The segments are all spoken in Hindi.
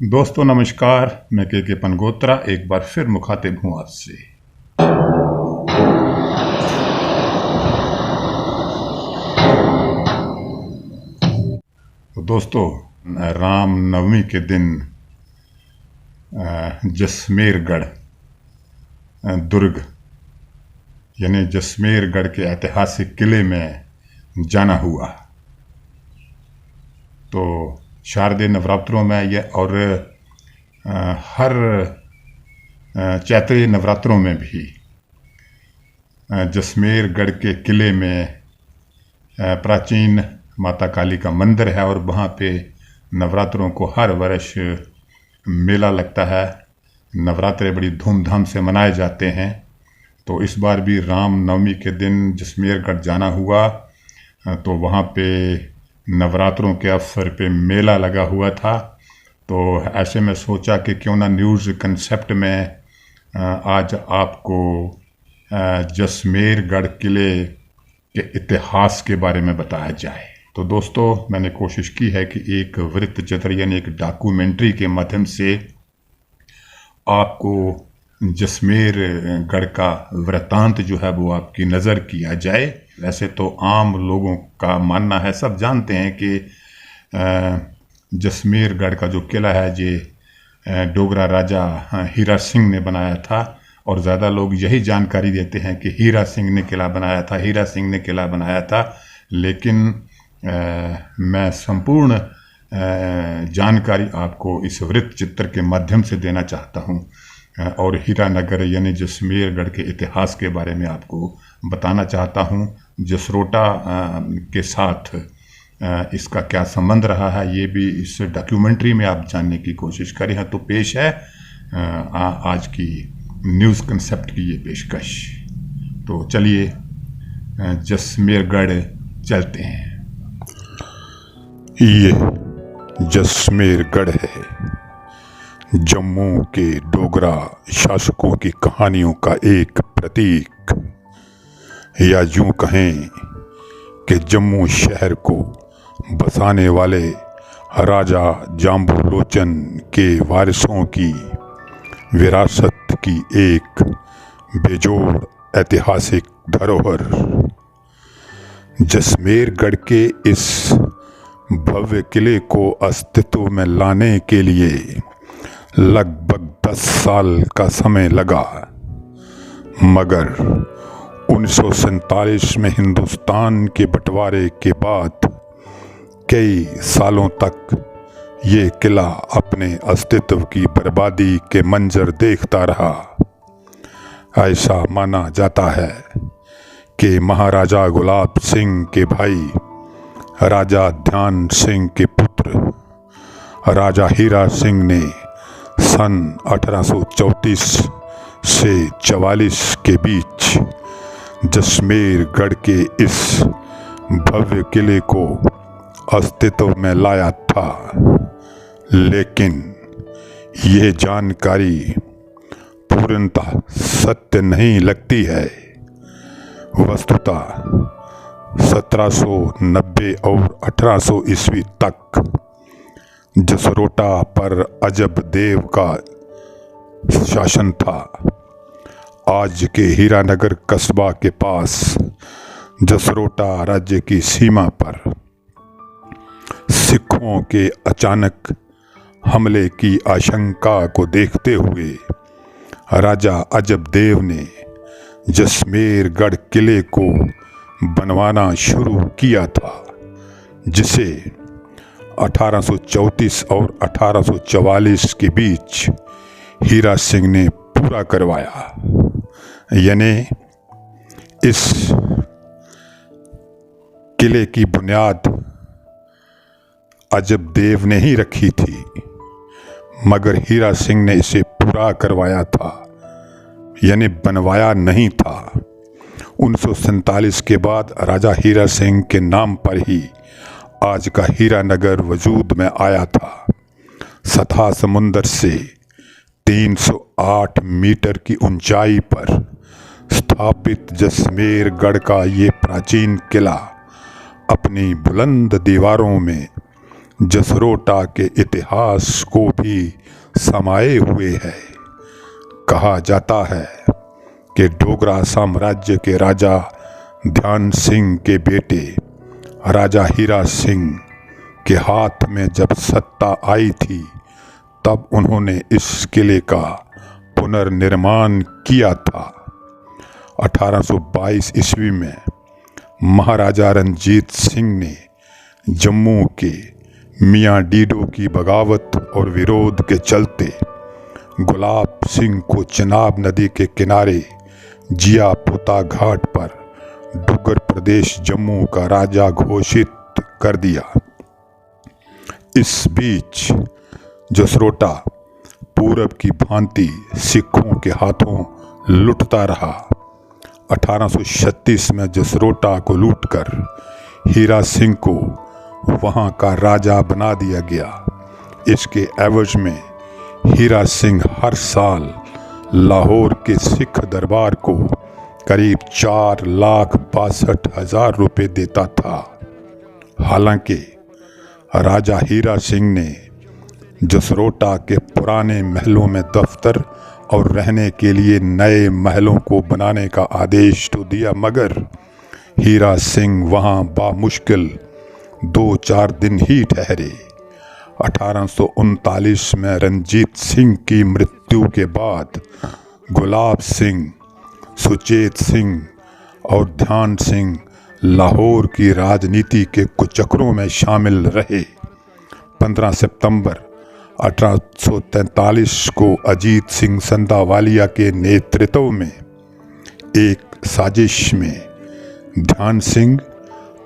दोस्तों नमस्कार, मैं के पनगोत्रा एक बार फिर मुखातिब हूँ आपसे। तो दोस्तों, राम नवमी के दिन जसमेरगढ़ दुर्ग यानी जसमेरगढ़ के ऐतिहासिक किले में जाना हुआ। तो शारदीय नवरात्रों में यह और हर चैत्री नवरात्रों में भी जसमेरगढ़ के किले में प्राचीन माता काली का मंदिर है और वहाँ पे नवरात्रों को हर वर्ष मेला लगता है। नवरात्रे बड़ी धूमधाम से मनाए जाते हैं। तो इस बार भी राम नवमी के दिन जसमेरगढ़ जाना हुआ। तो वहाँ पे नवरात्रों के अवसर पे मेला लगा हुआ था। तो ऐसे में सोचा कि क्यों ना न्यूज़ कंसेप्ट में आज आपको जसमेरगढ़ किले के इतिहास के बारे में बताया जाए। तो दोस्तों, मैंने कोशिश की है कि एक वृत्त चित्र यानी एक डॉक्यूमेंट्री के माध्यम से आपको जसमेरगढ़ का वृत्तांत जो है वो आपकी नज़र किया जाए। वैसे तो आम लोगों का मानना है, सब जानते हैं कि जसमेरगढ़ का जो किला है ये डोगरा राजा हीरा सिंह ने बनाया था। और ज़्यादा लोग यही जानकारी देते हैं कि हीरा सिंह ने किला बनाया था, हीरा सिंह ने किला बनाया था। लेकिन मैं संपूर्ण जानकारी आपको इस वृत्त चित्र के माध्यम से देना चाहता हूँ और हीरानगर यानी जसमेरगढ़ के इतिहास के बारे में आपको बताना चाहता हूँ। जसरोटा के साथ इसका क्या संबंध रहा है ये भी इस डॉक्यूमेंट्री में आप जानने की कोशिश करें हैं। तो पेश है आज की न्यूज़ कंसेप्ट की ये पेशकश। तो चलिए जसमेरगढ़ चलते हैं। ये जसमेरगढ़ है, जम्मू के डोगरा शासकों की कहानियों का एक प्रतीक, या यूं कहें कि जम्मू शहर को बसाने वाले राजा जाम्बू लोचन के वारिसों की विरासत की एक बेजोड़ ऐतिहासिक धरोहर। जसमेरगढ़ के इस भव्य किले को अस्तित्व में लाने के लिए लगभग 10 साल का समय लगा, मगर 1947 में हिंदुस्तान के बंटवारे के बाद कई सालों तक ये किला अपने अस्तित्व की बर्बादी के मंजर देखता रहा। ऐसा माना जाता है कि महाराजा गुलाब सिंह के भाई राजा ध्यान सिंह के पुत्र राजा हीरा सिंह ने सन 1834 से 44 के बीच जसमेरगढ़ के इस भव्य किले को अस्तित्व में लाया था। लेकिन यह जानकारी पूर्णतः सत्य नहीं लगती है। वस्तुतः 1790 और 1800 ईस्वी तक जसरोटा पर अजब देव का शासन था। आज के हीरानगर कस्बा के पास जसरोटा राज्य की सीमा पर सिखों के अचानक हमले की आशंका को देखते हुए राजा अजब देव ने जसमेरगढ़ किले को बनवाना शुरू किया था, जिसे 1834 और 1844 के बीच हीरा सिंह ने पूरा करवाया। यानी इस किले की बुनियाद अजब देव ने ही रखी थी, मगर हीरा सिंह ने इसे पूरा करवाया था, यानी बनवाया नहीं था। 1947 के बाद राजा हीरा सिंह के नाम पर ही आज का हीरानगर वजूद में आया था। सतह समुंदर से 308 मीटर की ऊंचाई पर स्थापित जसमेरगढ़ का ये प्राचीन किला अपनी बुलंद दीवारों में जसरोटा के इतिहास को भी समाये हुए है। कहा जाता है कि डोगरा साम्राज्य के राजा ध्यान सिंह के बेटे राजा हीरा सिंह के हाथ में जब सत्ता आई थी, तब उन्होंने इस किले का पुनर्निर्माण किया था। 1822 ईस्वी में महाराजा रणजीत सिंह ने जम्मू के मियाँ डीडो की बगावत और विरोध के चलते गुलाब सिंह को चिनाब नदी के किनारे जिया पोता घाट पर डुग्गर प्रदेश जम्मू का राजा घोषित कर दिया। इस बीच जसरोटा पूरब की भांति सिखों के हाथों लुटता रहा। 1836 में जसरोटा को लूटकर हीरा सिंह को वहां का राजा बना दिया गया। इसके एवज में हीरा सिंह हर साल लाहौर के सिख दरबार को करीब 4,62,000 रुपये देता था। हालांकि राजा हीरा सिंह ने जसरोटा के पुराने महलों में दफ्तर और रहने के लिए नए महलों को बनाने का आदेश तो दिया, मगर हीरा सिंह वहां बामुश्किल 2-4 दिन ही ठहरे। 1839 में रणजीत सिंह की मृत्यु के बाद गुलाब सिंह, सुचेत सिंह और ध्यान सिंह लाहौर की राजनीति के कुचक्रों में शामिल रहे। 15 सितंबर 1843 को अजीत सिंह संधावालिया के नेतृत्व में एक साजिश में ध्यान सिंह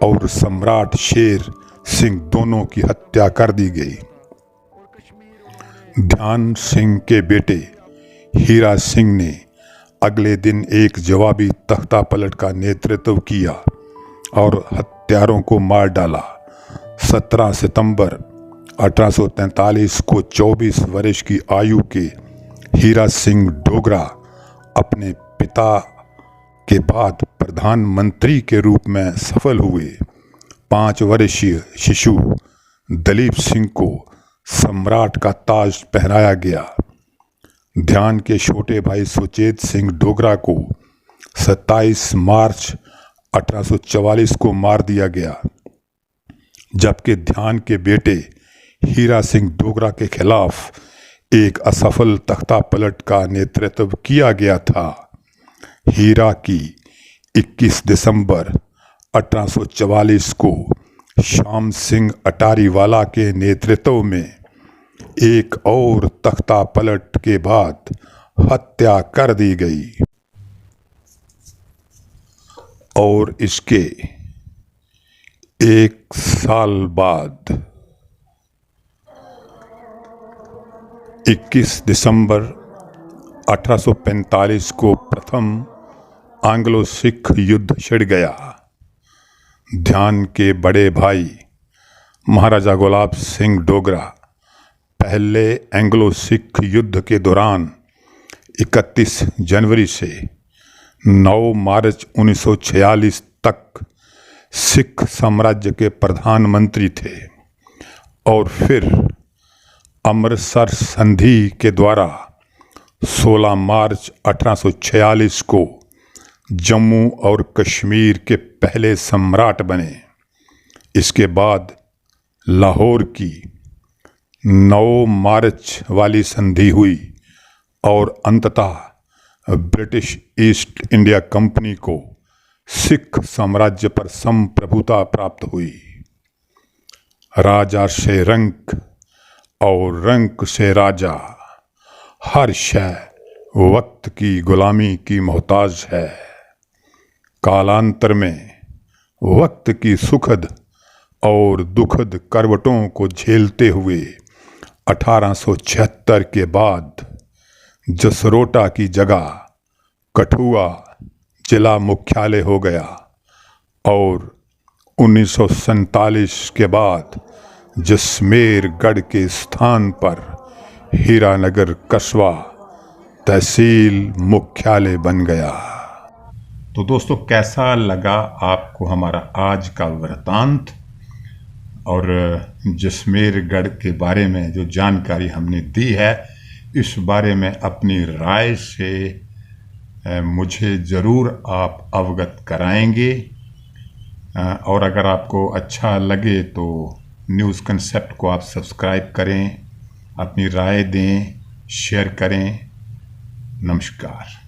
और सम्राट शेर सिंह दोनों की हत्या कर दी गई। ध्यान सिंह के बेटे हीरा सिंह ने अगले दिन एक जवाबी तख्ता पलट का नेतृत्व किया और हत्यारों को मार डाला। 17 सितंबर 1843 को 24 वर्ष की आयु के हीरा सिंह डोगरा अपने पिता के बाद प्रधानमंत्री के रूप में सफल हुए। 5 वर्षीय शिशु दलीप सिंह को सम्राट का ताज पहनाया गया। ध्यान के छोटे भाई सुचेत सिंह डोगरा को 27 मार्च 1844 को मार दिया गया, जबकि ध्यान के बेटे हीरा सिंह डोगरा के खिलाफ एक असफल तख्ता पलट का नेतृत्व किया गया था। हीरा की 21 दिसंबर 1844 को श्याम सिंह अटारीवाला के नेतृत्व में एक और तख्ता पलट के बाद हत्या कर दी गई और इसके 1 साल बाद 21 दिसंबर 1845 को प्रथम एंग्लो सिख युद्ध छिड़ गया। ध्यान के बड़े भाई महाराजा गुलाब सिंह डोगरा पहले एंग्लो सिख युद्ध के दौरान 31 जनवरी से 9 मार्च 1946 तक सिख साम्राज्य के प्रधानमंत्री थे और फिर अमृतसर संधि के द्वारा 16 मार्च 1846 को जम्मू और कश्मीर के पहले सम्राट बने। इसके बाद लाहौर की 9 मार्च वाली संधि हुई और अंततः ब्रिटिश ईस्ट इंडिया कंपनी को सिख साम्राज्य पर संप्रभुता प्राप्त हुई। राजा से रंक और रंक से राजा, हर शय वक्त की गुलामी की मोहताज है। कालांतर में वक्त की सुखद और दुखद करवटों को झेलते हुए 1876 के बाद जसरोटा की जगह कठुआ जिला मुख्यालय हो गया और 1947 के बाद जसमेरगढ़ के स्थान पर हीरानगर कस्बा तहसील मुख्यालय बन गया। तो दोस्तों, कैसा लगा आपको हमारा आज का वृतांत? और जसमेरगढ़ के बारे में जो जानकारी हमने दी है, इस बारे में अपनी राय से मुझे ज़रूर आप अवगत कराएंगे। और अगर आपको अच्छा लगे तो न्यूज़ कंसेप्ट को आप सब्सक्राइब करें, अपनी राय दें, शेयर करें। नमस्कार।